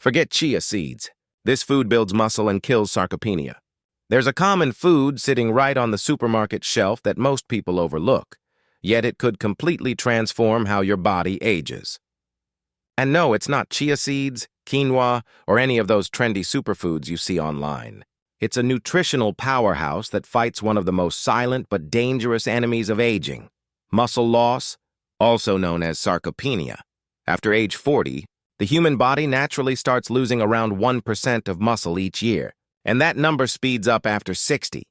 Forget chia seeds. This food builds muscle and kills sarcopenia. There's a common food sitting right on the supermarket shelf that most people overlook, yet it could completely transform how your body ages. And no, it's not chia seeds, quinoa, or any of those trendy superfoods you see online. It's a nutritional powerhouse that fights one of the most silent but dangerous enemies of aging, muscle loss, also known as sarcopenia. After age 40, the human body naturally starts losing around 1% of muscle each year, and that number speeds up after 60.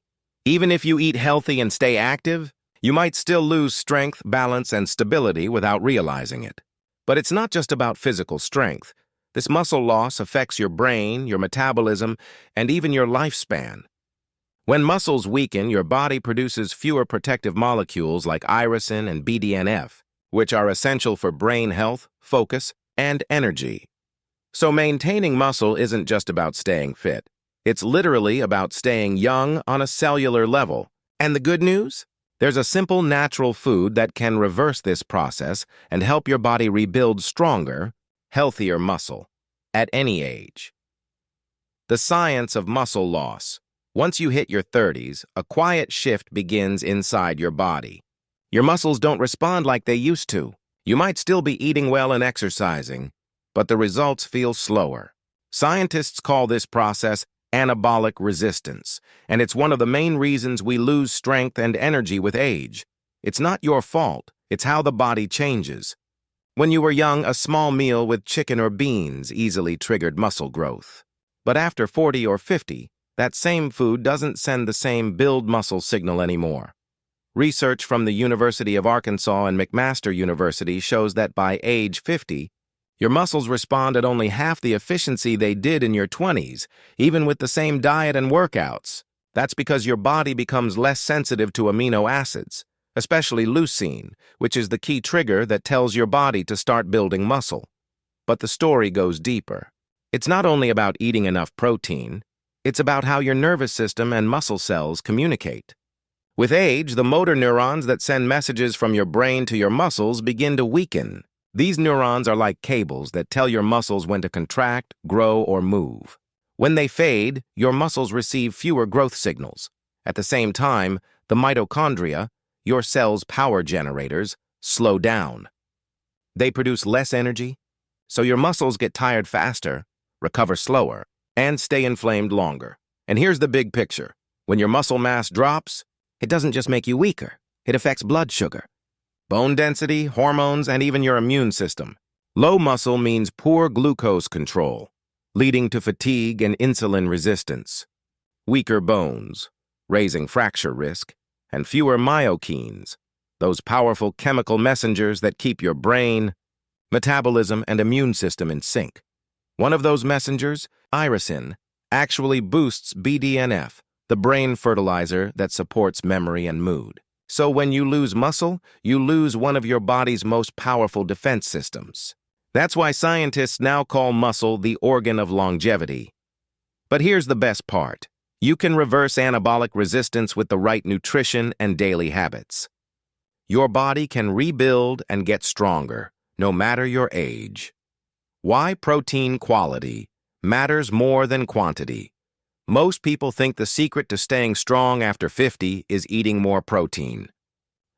Even if you eat healthy and stay active, you might still lose strength, balance, and stability without realizing it. But it's not just about physical strength. This muscle loss affects your brain, your metabolism, and even your lifespan. When muscles weaken, your body produces fewer protective molecules like irisin and BDNF, which are essential for brain health, focus, and energy. So maintaining muscle isn't just about staying fit. It's literally about staying young on a cellular level. And the good news? There's a simple natural food that can reverse this process and help your body rebuild stronger, healthier muscle at any age. The science of muscle loss. Once you hit your 30s, a quiet shift begins inside your body. Your muscles don't respond like they used to. You might still be eating well and exercising, but the results feel slower. Scientists call this process anabolic resistance, and it's one of the main reasons we lose strength and energy with age. It's not your fault, it's how the body changes. When you were young, a small meal with chicken or beans easily triggered muscle growth. But after 40 or 50, that same food doesn't send the same build muscle signal anymore. Research from the University of Arkansas and McMaster University shows that by age 50, your muscles respond at only half the efficiency they did in your 20s, even with the same diet and workouts. That's because your body becomes less sensitive to amino acids, especially leucine, which is the key trigger that tells your body to start building muscle. But the story goes deeper. It's not only about eating enough protein, it's about how your nervous system and muscle cells communicate. With age, the motor neurons that send messages from your brain to your muscles begin to weaken. These neurons are like cables that tell your muscles when to contract, grow, or move. When they fade, your muscles receive fewer growth signals. At the same time, the mitochondria, your cell's power generators, slow down. They produce less energy, so your muscles get tired faster, recover slower, and stay inflamed longer. And here's the big picture. When your muscle mass drops, it doesn't just make you weaker. It affects blood sugar, bone density, hormones, and even your immune system. Low muscle means poor glucose control, leading to fatigue and insulin resistance. Weaker bones, raising fracture risk, and fewer myokines, those powerful chemical messengers that keep your brain, metabolism, and immune system in sync. One of those messengers, irisin, actually boosts BDNF, the brain fertilizer that supports memory and mood. So when you lose muscle, you lose one of your body's most powerful defense systems. That's why scientists now call muscle the organ of longevity. But here's the best part. You can reverse anabolic resistance with the right nutrition and daily habits. Your body can rebuild and get stronger, no matter your age. Why protein quality matters more than quantity. Most people think the secret to staying strong after 50 is eating more protein.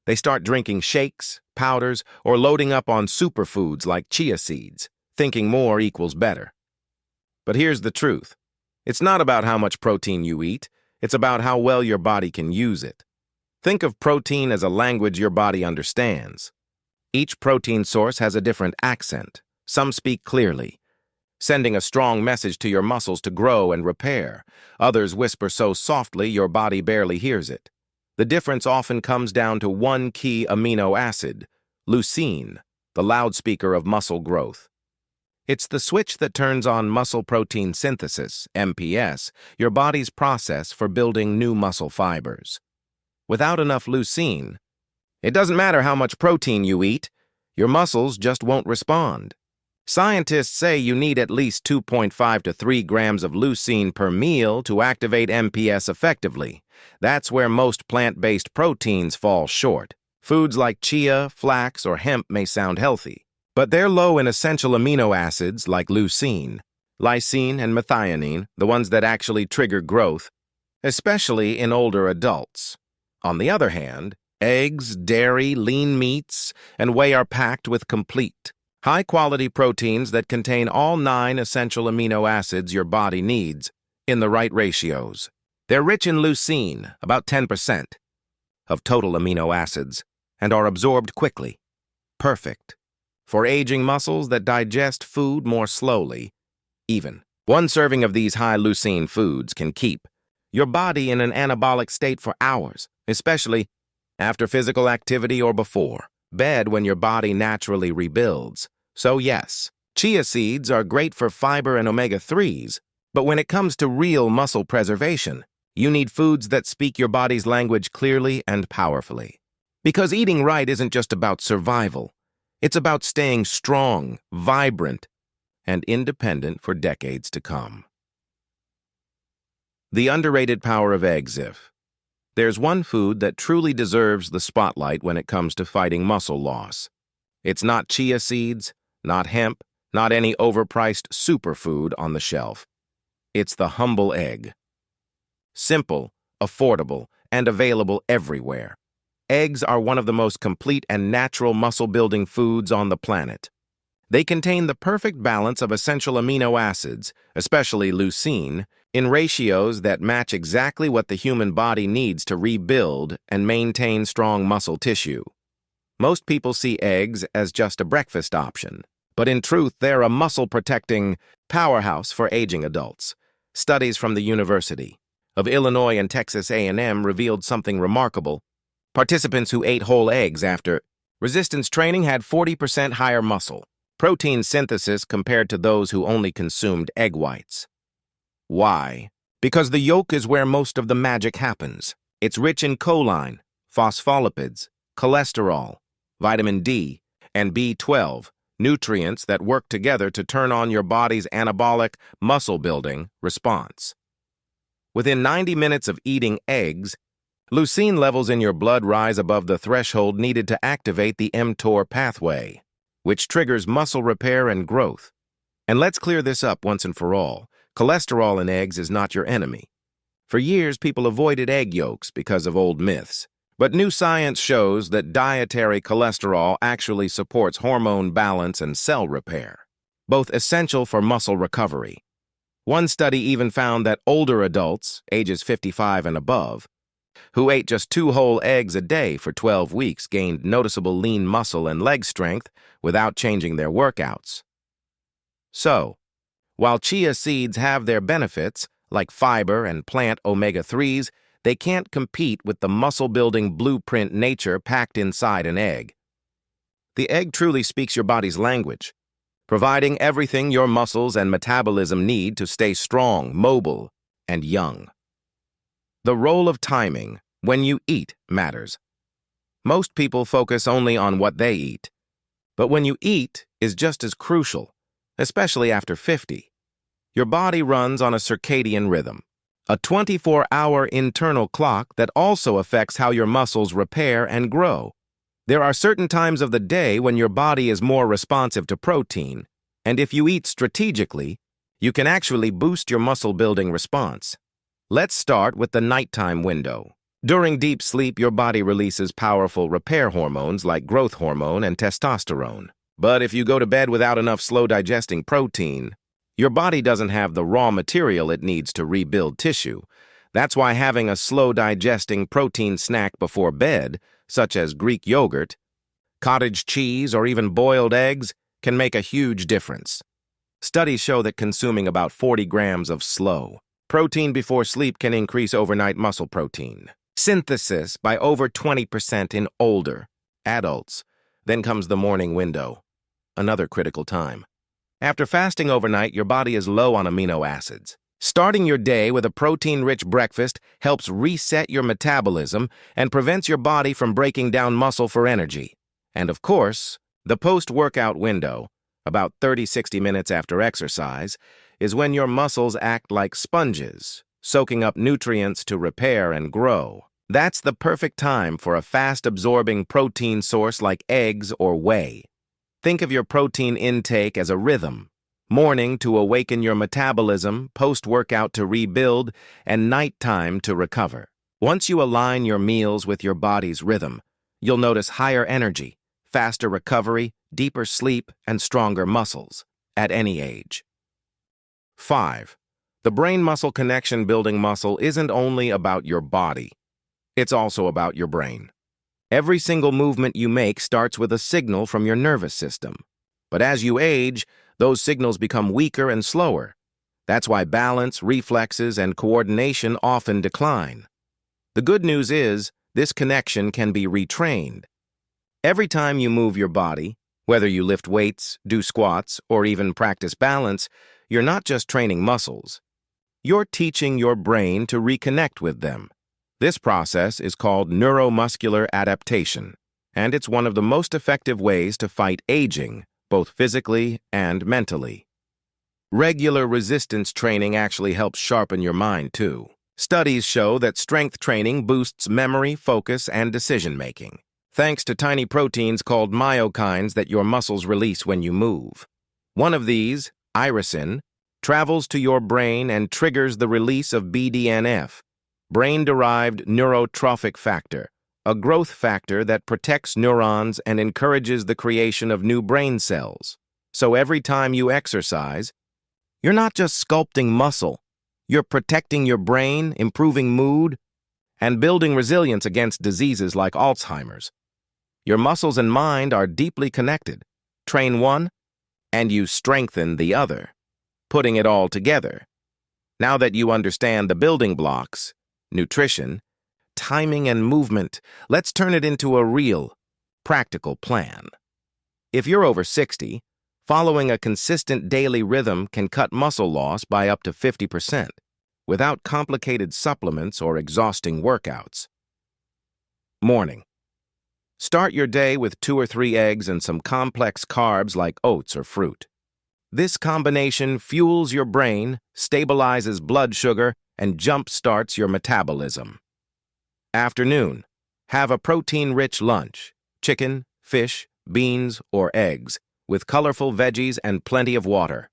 They start drinking shakes, powders, or loading up on superfoods like chia seeds, thinking more equals better. But here's the truth. It's not about how much protein you eat, it's about how well your body can use it. Think of protein as a language your body understands. Each protein source has a different accent. Some speak clearly, sending a strong message to your muscles to grow and repair. Others whisper so softly your body barely hears it. The difference often comes down to one key amino acid, leucine, the loudspeaker of muscle growth. It's the switch that turns on muscle protein synthesis, MPS, your body's process for building new muscle fibers. Without enough leucine, it doesn't matter how much protein you eat, your muscles just won't respond. Scientists say you need at least 2.5 to 3 grams of leucine per meal to activate MPS effectively. That's where most plant-based proteins fall short. Foods like chia, flax, or hemp may sound healthy, but they're low in essential amino acids like leucine. lysine and methionine, the ones that actually trigger growth, especially in older adults. On the other hand, eggs, dairy, lean meats, and whey are packed with complete, high-quality proteins that contain all 9 essential amino acids your body needs in the right ratios. They're rich in leucine, about 10% of total amino acids, and are absorbed quickly. Perfect for aging muscles that digest food more slowly. Even one serving of these high-leucine foods can keep your body in an anabolic state for hours, especially after physical activity or before bed when your body naturally rebuilds. So yes, chia seeds are great for fiber and omega-3s, but when it comes to real muscle preservation, you need foods that speak your body's language clearly and powerfully. Because eating right isn't just about survival. It's about staying strong, vibrant, and independent for decades to come. The underrated power of eggs. If there's one food that truly deserves the spotlight when it comes to fighting muscle loss, it's not chia seeds, not hemp, not any overpriced superfood on the shelf. It's the humble egg. Simple, affordable, and available everywhere. Eggs are one of the most complete and natural muscle-building foods on the planet. They contain the perfect balance of essential amino acids, especially leucine, in ratios that match exactly what the human body needs to rebuild and maintain strong muscle tissue. Most people see eggs as just a breakfast option, but in truth, they're a muscle-protecting powerhouse for aging adults. Studies from the University of Illinois and Texas A&M revealed something remarkable. Participants who ate whole eggs after resistance training had 40% higher muscle protein synthesis compared to those who only consumed egg whites. Why? Because the yolk is where most of the magic happens. It's rich in choline, phospholipids, cholesterol, vitamin D, and B12, nutrients that work together to turn on your body's anabolic, muscle-building response. Within 90 minutes of eating eggs, leucine levels in your blood rise above the threshold needed to activate the mTOR pathway, which triggers muscle repair and growth. And let's clear this up once and for all. Cholesterol in eggs is not your enemy. For years, people avoided egg yolks because of old myths. But new science shows that dietary cholesterol actually supports hormone balance and cell repair, both essential for muscle recovery. One study even found that older adults, ages 55 and above, who ate just 2 whole eggs a day for 12 weeks gained noticeable lean muscle and leg strength without changing their workouts. So, while chia seeds have their benefits, like fiber and plant omega-3s, they can't compete with the muscle-building blueprint nature packed inside an egg. The egg truly speaks your body's language, providing everything your muscles and metabolism need to stay strong, mobile, and young. The role of timing when you eat matters. Most people focus only on what they eat, but when you eat is just as crucial, especially after 50. Your body runs on a circadian rhythm, a 24-hour internal clock that also affects how your muscles repair and grow. There are certain times of the day when your body is more responsive to protein, and if you eat strategically, you can actually boost your muscle-building response. Let's start with the nighttime window. During deep sleep, your body releases powerful repair hormones like growth hormone and testosterone. But if you go to bed without enough slow-digesting protein, your body doesn't have the raw material it needs to rebuild tissue. That's why having a slow-digesting protein snack before bed, such as Greek yogurt, cottage cheese, or even boiled eggs, can make a huge difference. Studies show that consuming about 40 grams of slow protein before sleep can increase overnight muscle protein synthesis by over 20% in older adults. Then comes the morning window, another critical time. After fasting overnight, your body is low on amino acids. Starting your day with a protein-rich breakfast helps reset your metabolism and prevents your body from breaking down muscle for energy. And of course, the post-workout window, about 30-60 minutes after exercise, is when your muscles act like sponges, soaking up nutrients to repair and grow. That's the perfect time for a fast-absorbing protein source like eggs or whey. Think of your protein intake as a rhythm. morning to awaken your metabolism, post-workout to rebuild, and nighttime to recover. Once you align your meals with your body's rhythm, you'll notice higher energy, faster recovery, deeper sleep, and stronger muscles at any age. 5. The brain-muscle connection. Building muscle isn't only about your body. It's also about your brain. Every single movement you make starts with a signal from your nervous system. But as you age, those signals become weaker and slower. That's why balance, reflexes, and coordination often decline. The good news is, this connection can be retrained. Every time you move your body, whether you lift weights, do squats, or even practice balance, you're not just training muscles. You're teaching your brain to reconnect with them. This process is called neuromuscular adaptation, and it's one of the most effective ways to fight aging, both physically and mentally. Regular resistance training actually helps sharpen your mind, too. Studies show that strength training boosts memory, focus, and decision-making, thanks to tiny proteins called myokines that your muscles release when you move. One of these, irisin, travels to your brain and triggers the release of BDNF, brain-derived neurotrophic factor, a growth factor that protects neurons and encourages the creation of new brain cells. So every time you exercise, you're not just sculpting muscle, you're protecting your brain, improving mood, and building resilience against diseases like Alzheimer's. Your muscles and mind are deeply connected. Train one, and you strengthen the other, putting it all together. Now that you understand the building blocks, nutrition, timing, and movement, let's turn it into a real, practical plan. If you're over 60, following a consistent daily rhythm can cut muscle loss by up to 50%, without complicated supplements or exhausting workouts. Morning. Start your day with 2 or 3 eggs and some complex carbs like oats or fruit. This combination fuels your brain, stabilizes blood sugar, and jump-starts your metabolism. Afternoon. Have a protein-rich lunch, chicken, fish, beans, or eggs, with colorful veggies and plenty of water.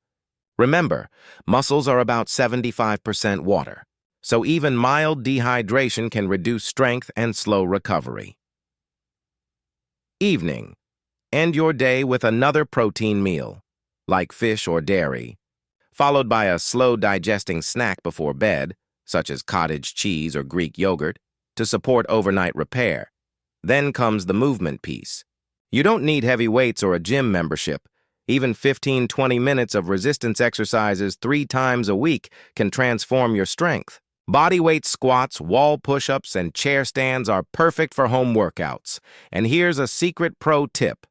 Remember, muscles are about 75% water, so even mild dehydration can reduce strength and slow recovery. Evening. End your day with another protein meal, like fish or dairy, followed by a slow-digesting snack before bed, such as cottage cheese or Greek yogurt, to support overnight repair. Then comes the movement piece. You don't need heavy weights or a gym membership. Even 15-20 minutes of resistance exercises 3 times a week can transform your strength. Bodyweight squats, wall push-ups, and chair stands are perfect for home workouts. And here's a secret pro tip.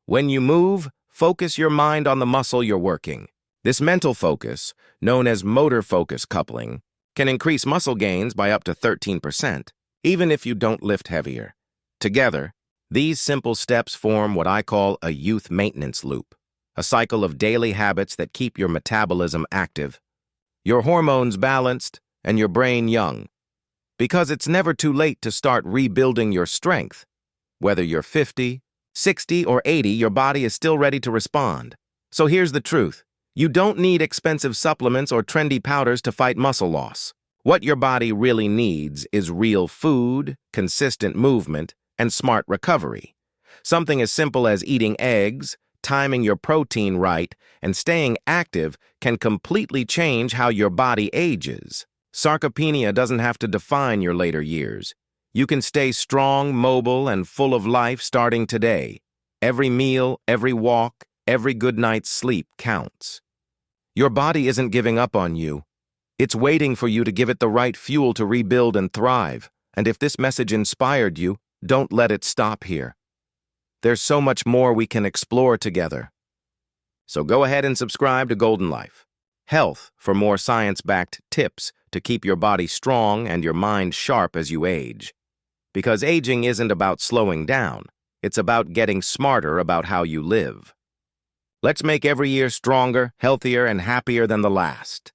When you move, focus your mind on the muscle you're working. This mental focus, known as motor focus coupling, can increase muscle gains by up to 13%, even if you don't lift heavier. Together, these simple steps form what I call a youth maintenance loop, a cycle of daily habits that keep your metabolism active, your hormones balanced, and your brain young. Because it's never too late to start rebuilding your strength. Whether you're 50, 60, or 80, your body is still ready to respond. So here's the truth. You don't need expensive supplements or trendy powders to fight muscle loss. What your body really needs is real food, consistent movement, and smart recovery. Something as simple as eating eggs, timing your protein right, and staying active can completely change how your body ages. Sarcopenia doesn't have to define your later years. You can stay strong, mobile, and full of life starting today. Every meal, every walk, every good night's sleep counts. Your body isn't giving up on you. It's waiting for you to give it the right fuel to rebuild and thrive. And if this message inspired you, don't let it stop here. There's so much more we can explore together. So go ahead and subscribe to Golden Life Health for more science-backed tips to keep your body strong and your mind sharp as you age. Because aging isn't about slowing down, it's about getting smarter about how you live. Let's make every year stronger, healthier, and happier than the last.